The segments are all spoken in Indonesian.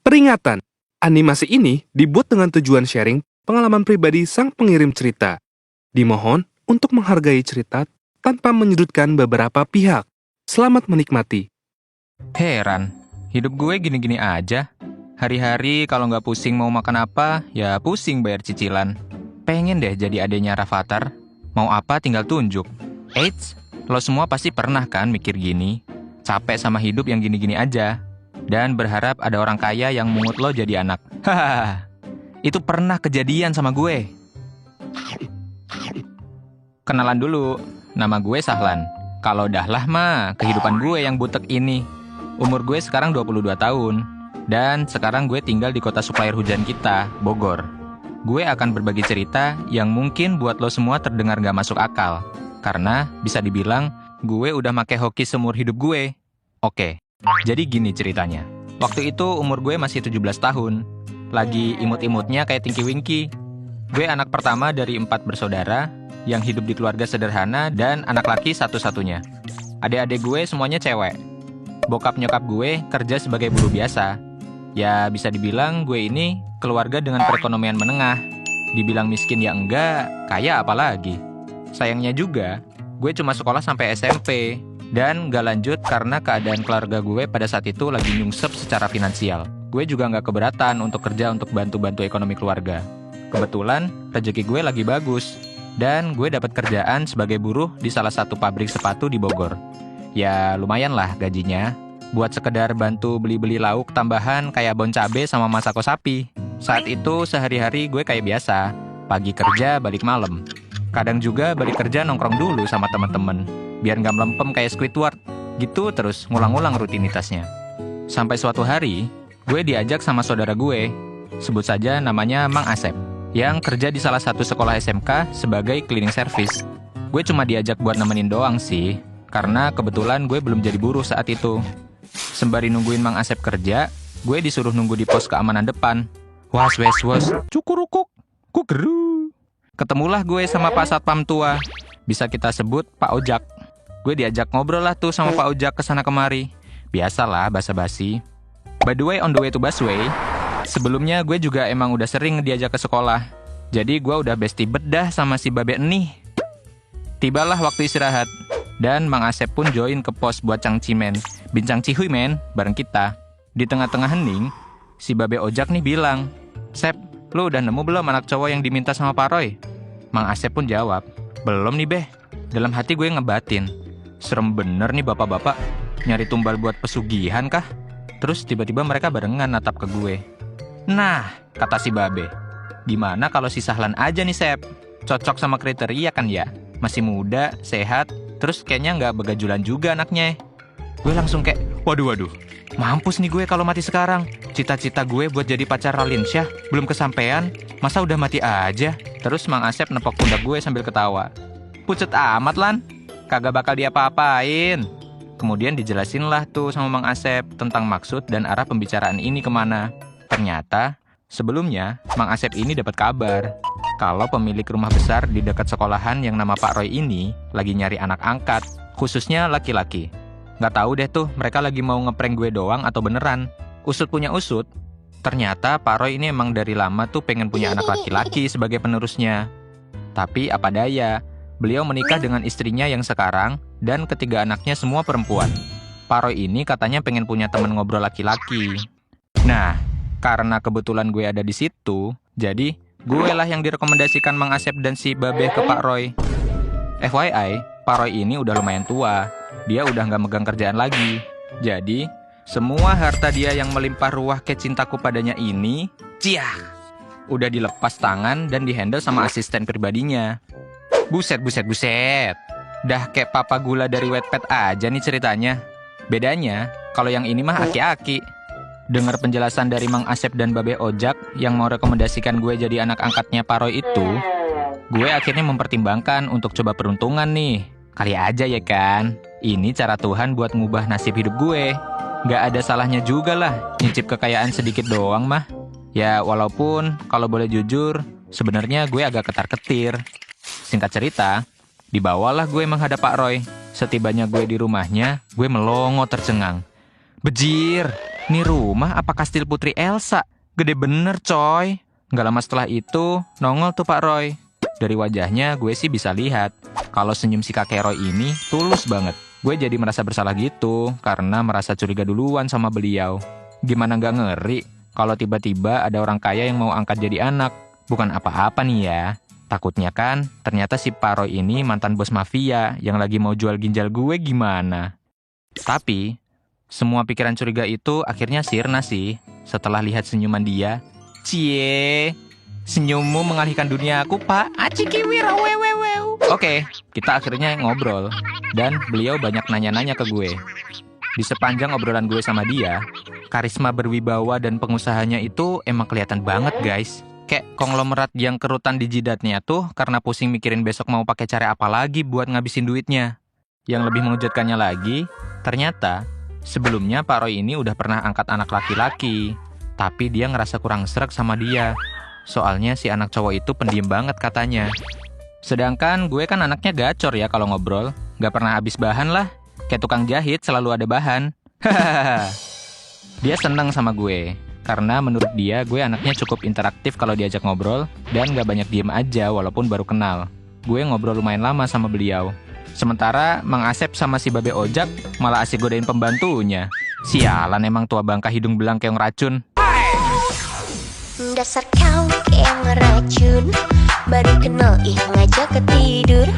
Peringatan, animasi ini dibuat dengan tujuan sharing pengalaman pribadi sang pengirim cerita. Dimohon untuk menghargai cerita tanpa menyudutkan beberapa pihak. Selamat menikmati. Heran, hidup gue gini-gini aja. Hari-hari kalau nggak pusing mau makan apa, ya pusing bayar cicilan. Pengen deh jadi adenya Rafathar. Mau apa tinggal tunjuk. Eits, lo semua pasti pernah kan mikir gini? Capek sama hidup yang gini-gini aja. Dan berharap ada orang kaya yang mungut lo jadi anak. Hahaha, itu pernah kejadian sama gue. Kenalan dulu, nama gue Sahlan. Kalau Dahlah mah, kehidupan gue yang butek ini. Umur gue sekarang 22 tahun. Dan sekarang gue tinggal di kota supplier hujan kita, Bogor. Gue akan berbagi cerita yang mungkin buat lo semua terdengar gak masuk akal. Karena bisa dibilang, gue udah make hoki seumur hidup gue. Oke, jadi gini ceritanya. Waktu itu umur gue masih 17 tahun. Lagi imut-imutnya kayak Tinky Winky. Gue anak pertama dari 4 bersaudara yang hidup di keluarga sederhana dan anak laki satu-satunya. Adik-adik gue semuanya cewek. Bokap nyokap gue kerja sebagai buruh biasa. Ya bisa dibilang gue ini keluarga dengan perekonomian menengah. Dibilang miskin ya enggak, kaya apalagi. Sayangnya juga, gue cuma sekolah sampai SMP. Dan gak lanjut karena keadaan keluarga gue pada saat itu lagi nyungsep secara finansial. Gue juga gak keberatan untuk kerja untuk bantu-bantu ekonomi keluarga. Kebetulan, rezeki gue lagi bagus. Dan gue dapat kerjaan sebagai buruh di salah satu pabrik sepatu di Bogor. Ya lumayan lah gajinya. Buat sekedar bantu beli-beli lauk tambahan kayak bon cabe sama masako sapi. Saat itu sehari-hari gue kayak biasa. Pagi kerja, balik malam. Kadang juga balik kerja nongkrong dulu sama temen-temen. Biar gak melempem kayak Squidward. Gitu terus ngulang-ulang rutinitasnya. Sampai suatu hari, gue diajak sama saudara gue. Sebut saja namanya Mang Asep. Yang kerja di salah satu sekolah SMK sebagai cleaning service. Gue cuma diajak buat nemenin doang sih. Karena kebetulan gue belum jadi buruh saat itu. Sembari nungguin Mang Asep kerja, gue disuruh nunggu di pos keamanan depan. Was, cukurukuk, kugeru. Ketemulah gue sama Pak Satpam tua. Bisa kita sebut Pak Ojak. Gue diajak ngobrol lah tuh sama Pak Ojak kesana kemari. Biasalah basa-basi. By the way, on the way to busway, sebelumnya gue juga emang udah sering diajak ke sekolah. Jadi gue udah bestie bedah sama si Babe nih. Tibalah waktu istirahat. Dan Mang Asep pun join ke pos buat cangcimen. Bincang cihuy men, bareng kita. Di tengah-tengah hening, si Babe Ojak nih bilang, "Sep, lu udah nemu belum anak cowok yang diminta sama Pak Roy?" Mang Asep pun jawab, "Belum nih beh." Dalam hati gue ngebatin, serem bener nih bapak-bapak. Nyari tumbal buat pesugihan kah? Terus tiba-tiba mereka barengan natap ke gue. "Nah," kata si Babe, "gimana kalau si Sahlan aja nih Sep? Cocok sama kriteria kan ya? Masih muda, sehat, terus kayaknya nggak begajulan juga anaknya." Gue langsung kayak, waduh, mampus nih gue kalau mati sekarang. Cita-cita gue buat jadi pacar Ralinsyah belum kesampean, masa udah mati aja? Terus Mang Asep nepok pundak gue sambil ketawa. "Pucet amat Lan, kagak bakal diapa-apain." Kemudian dijelasin lah tuh sama Mang Asep tentang maksud dan arah pembicaraan ini kemana. Ternyata, sebelumnya Mang Asep ini dapat kabar kalau pemilik rumah besar di dekat sekolahan yang nama Pak Roy ini lagi nyari anak angkat, khususnya laki-laki. Nggak tahu deh tuh mereka lagi mau ngeprank gue doang atau beneran. Usut punya usut, ternyata Pak Roy ini emang dari lama tuh pengen punya anak laki-laki sebagai penerusnya. Tapi apa daya, beliau menikah dengan istrinya yang sekarang dan ketiga anaknya semua perempuan. Pak Roy ini katanya pengen punya teman ngobrol laki-laki. Nah, karena kebetulan gue ada di situ, jadi gue lah yang direkomendasikan Mang Asep dan si Babe ke Pak Roy. FYI, Pak Roy ini udah lumayan tua. Dia udah gak megang kerjaan lagi. Jadi, semua harta dia yang melimpah ruah kecintaku padanya ini, udah dilepas tangan dan dihandle sama asisten pribadinya. Buset. Dah kayak papa gula dari Wattpad aja nih ceritanya. Bedanya, kalau yang ini mah aki-aki. Dengar penjelasan dari Mang Asep dan Babe Ojak yang mau rekomendasikan gue jadi anak angkatnya Pak Roy itu, gue akhirnya mempertimbangkan untuk coba peruntungan nih. Kali aja ya kan, ini cara Tuhan buat ngubah nasib hidup gue. Gak ada salahnya juga lah, nyicip kekayaan sedikit doang mah. Ya walaupun, kalau boleh jujur, sebenarnya gue agak ketar-ketir. Singkat cerita, dibawalah gue menghadap Pak Roy. Setibanya gue di rumahnya, gue melongo tercengang. Bejir, Nih rumah apa kastil Putri Elsa? Gede bener coy. Nggak lama setelah itu, nongol tuh Pak Roy. Dari wajahnya gue sih bisa lihat kalau senyum si kakek Roy ini tulus banget. Gue jadi merasa bersalah gitu karena merasa curiga duluan sama beliau. Gimana nggak ngeri kalau tiba-tiba ada orang kaya yang mau angkat jadi anak? Bukan apa-apa nih ya. Takutnya kan ternyata si Pak Roy ini mantan bos mafia yang lagi mau jual ginjal gue gimana. Tapi semua pikiran curiga itu akhirnya sirna sih setelah lihat senyuman dia. Cie, senyummu mengalihkan dunia aku, Pak. Aciki wirawewewew. Oke, kita akhirnya ngobrol. Dan beliau banyak nanya-nanya ke gue. Di sepanjang obrolan gue sama dia, karisma berwibawa dan pengusahanya itu emang kelihatan banget, guys. Kayak konglomerat yang kerutan di jidatnya tuh karena pusing mikirin besok mau pakai cara apa lagi buat ngabisin duitnya. Yang lebih mengejutkannya lagi, ternyata sebelumnya Pak Roy ini udah pernah angkat anak laki-laki. Tapi dia ngerasa kurang sreg sama dia. Soalnya si anak cowok itu pendiam banget katanya. Sedangkan gue kan anaknya gacor ya kalau ngobrol. Gak pernah habis bahan lah. Kayak tukang jahit selalu ada bahan. Dia seneng sama gue. Karena menurut dia gue anaknya cukup interaktif kalau diajak ngobrol. Dan gak banyak diem aja walaupun baru kenal. Gue ngobrol lumayan lama sama beliau. Sementara Mang Asep sama si Babe Ojak malah asik godain pembantunya. Sialan emang tua bangka hidung belang keong racun. Dasar kau yang ngeracun, baru kenal ngajak ketidur.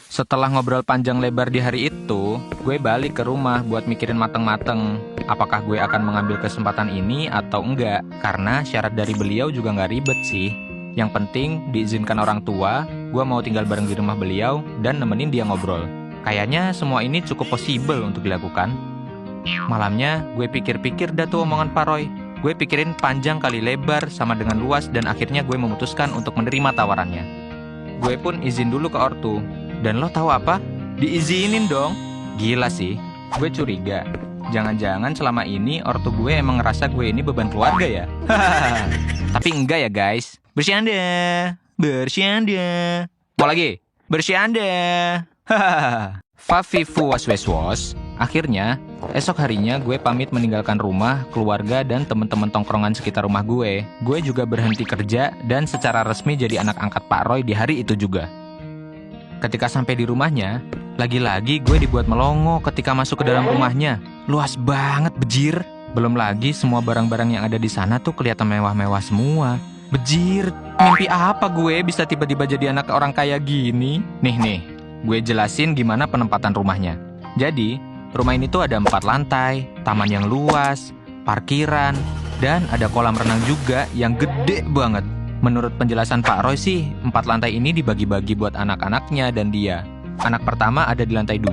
Setelah ngobrol panjang lebar di hari itu, gue balik ke rumah buat mikirin mateng-mateng. Apakah gue akan mengambil kesempatan ini atau enggak? Karena syarat dari beliau juga nggak ribet sih. Yang penting diizinkan orang tua, gue mau tinggal bareng di rumah beliau dan nemenin dia ngobrol. Kayaknya semua ini cukup possible untuk dilakukan. Malamnya gue pikir-pikir dah tuh omongan Pak Roy. Gue pikirin panjang kali lebar sama dengan luas dan akhirnya gue memutuskan untuk menerima tawarannya. Gue pun izin dulu ke ortu. Dan lo tahu apa? Diizinin dong. Gila sih. Gue curiga. Jangan-jangan selama ini ortu gue emang ngerasa gue ini beban keluarga ya? Tapi enggak ya guys. Bercanda. Bercanda. Mau lagi? Bercanda. Fafifu was-was-was. Akhirnya, esok harinya gue pamit meninggalkan rumah, keluarga, dan teman-teman tongkrongan sekitar rumah gue. Gue juga berhenti kerja dan secara resmi jadi anak angkat Pak Roy di hari itu juga. Ketika sampai di rumahnya, lagi-lagi gue dibuat melongo ketika masuk ke dalam rumahnya. Luas banget, bejir. Belum lagi semua barang-barang yang ada di sana tuh kelihatan mewah-mewah semua. Bejir, mimpi apa gue bisa tiba-tiba jadi anak orang kaya gini? Nih, gue jelasin gimana penempatan rumahnya. Jadi, rumah ini tuh ada 4 lantai, taman yang luas, parkiran, dan ada kolam renang juga yang gede banget. Menurut penjelasan Pak Roy sih, 4 lantai ini dibagi-bagi buat anak-anaknya dan dia. Anak pertama ada di lantai 2,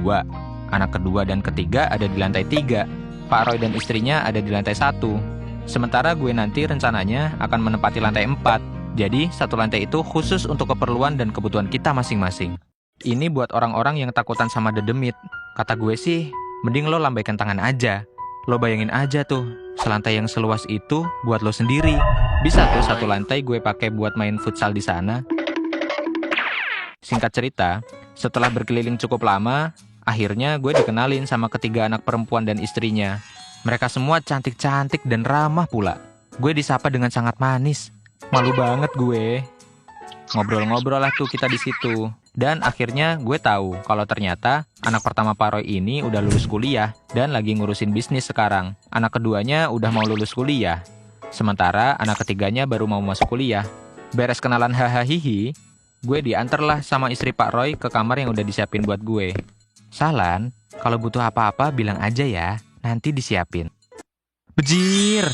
anak kedua dan ketiga ada di lantai 3. Pak Roy dan istrinya ada di lantai 1. Sementara gue nanti rencananya akan menempati lantai 4. Jadi, satu lantai itu khusus untuk keperluan dan kebutuhan kita masing-masing. Ini buat orang-orang yang takutan sama dedemit. Kata gue sih, mending lo lambaikan tangan aja. Lo bayangin aja tuh, selantai yang seluas itu buat lo sendiri. Bisa tuh satu lantai gue pakai buat main futsal di sana. Singkat cerita, setelah berkeliling cukup lama, akhirnya gue dikenalin sama ketiga anak perempuan dan istrinya. Mereka semua cantik-cantik dan ramah pula. Gue disapa dengan sangat manis. Malu banget gue. Ngobrol-ngobrol lah tuh kita di situ. Dan akhirnya gue tahu kalau ternyata anak pertama Pak Roy ini udah lulus kuliah dan lagi ngurusin bisnis sekarang. Anak keduanya udah mau lulus kuliah. Sementara anak ketiganya baru mau masuk kuliah. Beres kenalan hahaha, gue diantarlah sama istri Pak Roy ke kamar yang udah disiapin buat gue. Sahlan, kalau butuh apa-apa bilang aja ya, nanti disiapin. Bejir!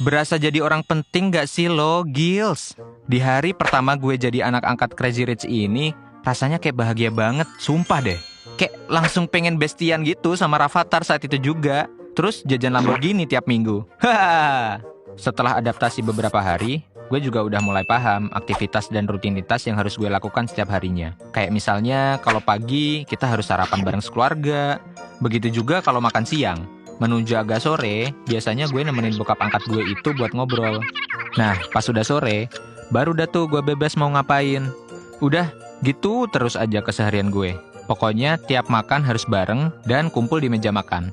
Berasa jadi orang penting gak sih lo, Gils? Di hari pertama gue jadi anak angkat Crazy Rich ini, rasanya kayak bahagia banget, sumpah deh. Kayak langsung pengen bestian gitu sama Rafathar saat itu juga. Terus jajan Lamborghini tiap minggu. Hahaha. Setelah adaptasi beberapa hari, gue juga udah mulai paham aktivitas dan rutinitas yang harus gue lakukan setiap harinya. Kayak misalnya kalau pagi kita harus sarapan bareng sekeluarga. Begitu juga kalau makan siang. Menuju agak sore, biasanya gue nemenin bokap angkat gue itu buat ngobrol. Nah, pas udah sore, baru dah tuh gue bebas mau ngapain. Udah, gitu terus aja keseharian gue. Pokoknya tiap makan harus bareng dan kumpul di meja makan.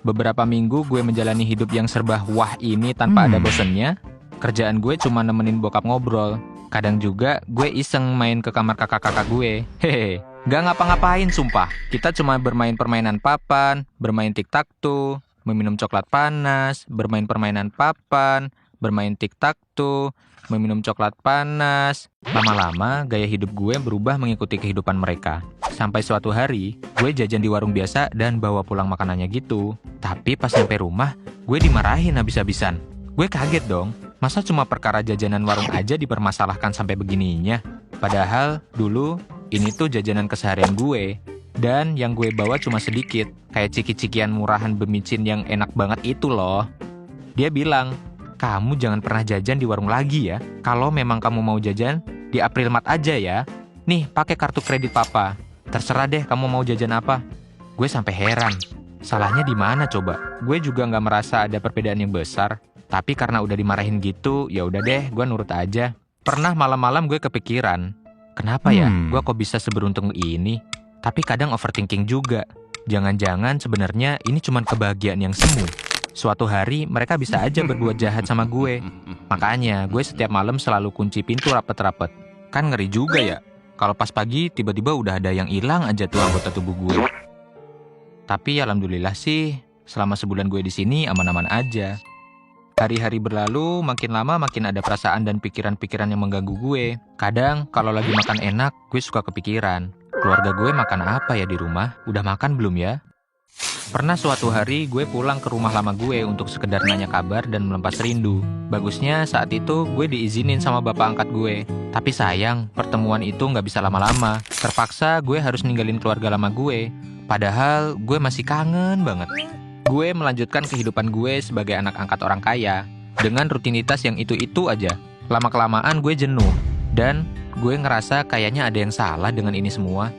Beberapa minggu gue menjalani hidup yang serba wah ini tanpa ada bosennya. Kerjaan gue cuma nemenin bokap ngobrol. Kadang juga gue iseng main ke kamar kakak-kakak gue. Hehe, gak ngapa-ngapain sumpah. Kita cuma bermain permainan papan, bermain tic-tac-toe, meminum coklat panas, bermain permainan papan, bermain tic-tac-toe, meminum coklat panas. Lama-lama gaya hidup gue berubah mengikuti kehidupan mereka. Sampai suatu hari, gue jajan di warung biasa dan bawa pulang makanannya gitu. Tapi pas nyampe rumah, gue dimarahin habis-habisan. Gue kaget dong. Masa cuma perkara jajanan warung aja dipermasalahkan sampai begininya? Padahal dulu ini tuh jajanan keseharian gue. Dan yang gue bawa cuma sedikit. Kayak ciki-cikian murahan bemicin yang enak banget itu loh. Dia bilang, kamu jangan pernah jajan di warung lagi ya. Kalau memang kamu mau jajan, di Aprilmart aja ya. Nih, pakai kartu kredit papa. Terserah deh kamu mau jajan apa. Gue sampai heran. Salahnya di mana coba? Gue juga nggak merasa ada perbedaan yang besar. Tapi karena udah dimarahin gitu, ya udah deh, gue nurut aja. Pernah malam-malam gue kepikiran, kenapa ya gue kok bisa seberuntung ini? Tapi kadang overthinking juga. Jangan-jangan sebenarnya ini cuma kebahagiaan yang semu. Suatu hari mereka bisa aja berbuat jahat sama gue. Makanya gue setiap malam selalu kunci pintu rapet-rapet. Kan ngeri juga ya. Kalau pas pagi tiba-tiba udah ada yang hilang aja tuh anggota tubuh gue. Tapi alhamdulillah sih, selama sebulan gue di sini aman-aman aja. Hari-hari berlalu, makin lama makin ada perasaan dan pikiran-pikiran yang mengganggu gue. Kadang kalau lagi makan enak, gue suka kepikiran. Keluarga gue makan apa ya di rumah? Udah makan belum ya? Pernah suatu hari gue pulang ke rumah lama gue untuk sekedar nanya kabar dan melepas rindu. Bagusnya saat itu gue diizinin sama bapak angkat gue. Tapi sayang, pertemuan itu nggak bisa lama-lama. Terpaksa gue harus ninggalin keluarga lama gue. Padahal gue masih kangen banget. Gue melanjutkan kehidupan gue sebagai anak angkat orang kaya. Dengan rutinitas yang itu-itu aja. Lama-kelamaan gue jenuh. Dan gue ngerasa kayaknya ada yang salah dengan ini semua.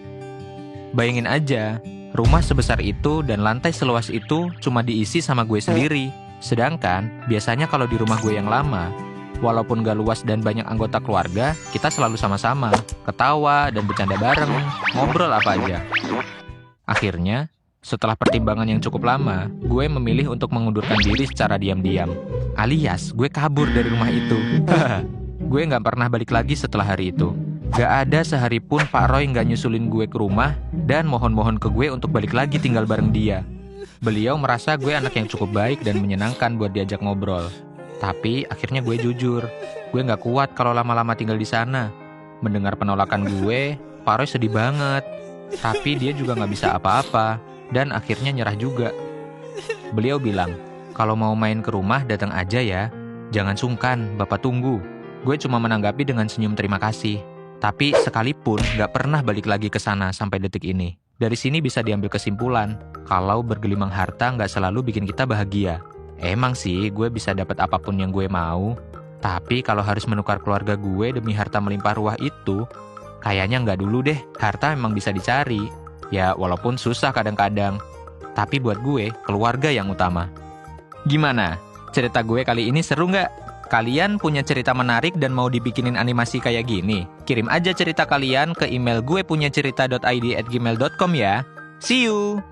Bayangin aja, rumah sebesar itu dan lantai seluas itu cuma diisi sama gue sendiri. Sedangkan biasanya kalau di rumah gue yang lama, walaupun gak luas dan banyak anggota keluarga, kita selalu sama-sama, ketawa dan bercanda bareng, ngobrol apa aja. Akhirnya, setelah pertimbangan yang cukup lama, gue memilih untuk mengundurkan diri secara diam-diam. Alias, gue kabur dari rumah itu. Gue gak pernah balik lagi setelah hari itu. Gak ada sehari pun Pak Roy gak nyusulin gue ke rumah dan mohon-mohon ke gue untuk balik lagi tinggal bareng dia. Beliau merasa gue anak yang cukup baik dan menyenangkan buat diajak ngobrol. Tapi akhirnya gue jujur, gue gak kuat kalau lama-lama tinggal di sana. Mendengar penolakan gue, Pak Roy sedih banget. Tapi dia juga gak bisa apa-apa. Dan akhirnya nyerah juga. Beliau bilang, kalau mau main ke rumah datang aja ya. Jangan sungkan, Bapak tunggu. Gue cuma menanggapi dengan senyum terima kasih. Tapi sekalipun gak pernah balik lagi ke sana sampai detik ini. Dari sini bisa diambil kesimpulan, kalau bergelimang harta gak selalu bikin kita bahagia. Emang sih gue bisa dapat apapun yang gue mau. Tapi kalau harus menukar keluarga gue demi harta melimpah ruah itu, kayaknya gak dulu deh, harta memang bisa dicari. Ya, walaupun susah kadang-kadang. Tapi buat gue, keluarga yang utama. Gimana? Cerita gue kali ini seru nggak? Kalian punya cerita menarik dan mau dibikinin animasi kayak gini? Kirim aja cerita kalian ke email guepunyacerita.id@gmail.com ya. See you!